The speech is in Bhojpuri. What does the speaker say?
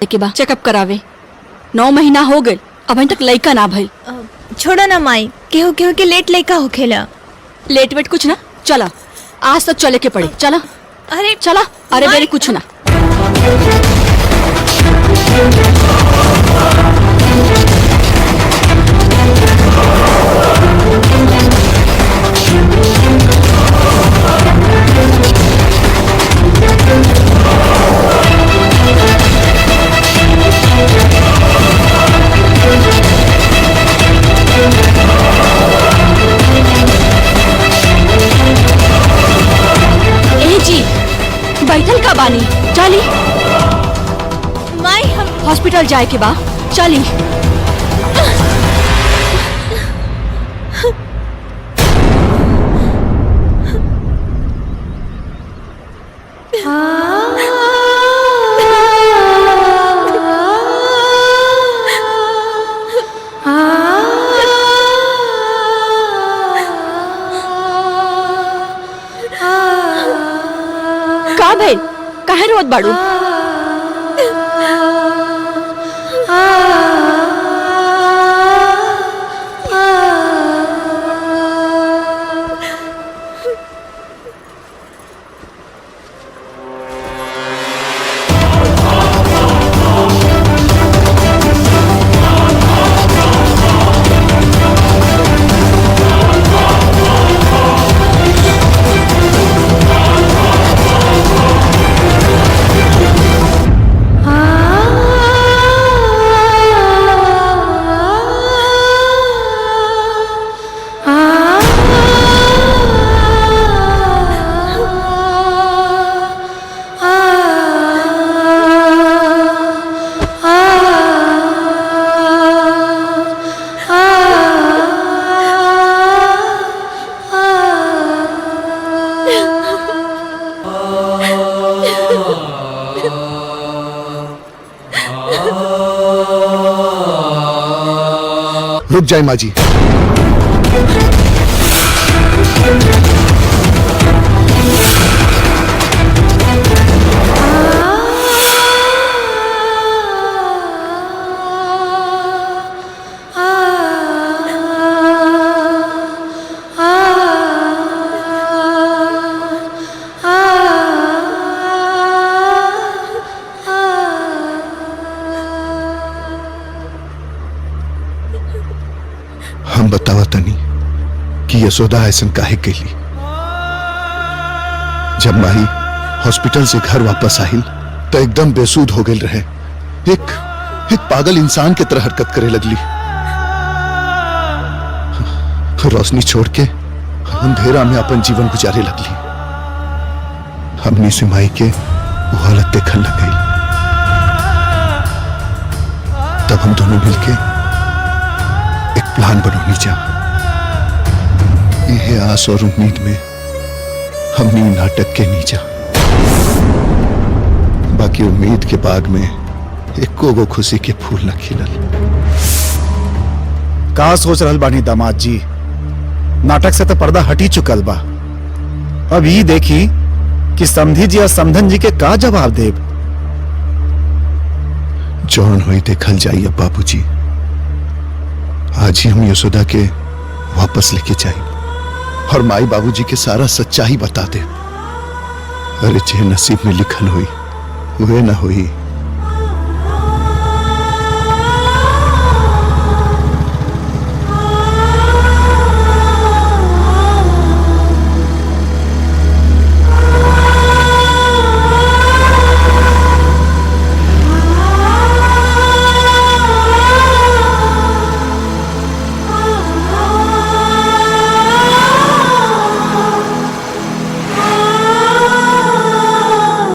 के बा चेकअप करावे। 9 महीना हो गए, अभी तक लड़का ना भई। छोड़ो ना माई, केहू केहू के लेट लड़का होखेला। लेट वेट कुछ ना, चला आज तक चले के पड़े। चला अरे चला। अरे मेरी कुछ ना। बैठल का बानी, चली माई हम हॉस्पिटल जाए के बा, चली। का भाई काहे रोत बाड़ू? रुक जाए माँ जी। हम बतावा तनी कि यशोदा ऐसा काहे कैली। जब माही हॉस्पिटल से घर वापस आई तो एकदम बेसूध हो गई रहे। एक पागल इंसान की तरह हरकत करे लगली। रोशनी छोड़ के अंधेरा में अपन जीवन गुजारे लगली। हमनी से माई के वो हालत देखने लग गई। तब हम दोनों मिलके एक प्लान बनौनी जा। यह आस और उम्मीद में हमने नाटक के नीचा। बाकी उम्मीद के बाग में एक को खुशी के फूल न खिलल। का सोच रहल बानी दामाद जी? नाटक से तो पर्दा हटी चुकल बा। अब ये देखी कि समधी जी और समधन जी के का जवाब देब। जौन होई देखल जाइए बाबूजी। आज ही हम यशोदा के वापस लेके जाए और माई बाबूजी के सारा सच्चाई बता दे। अरे जे नसीब में लिखल हुई वह ना हुई।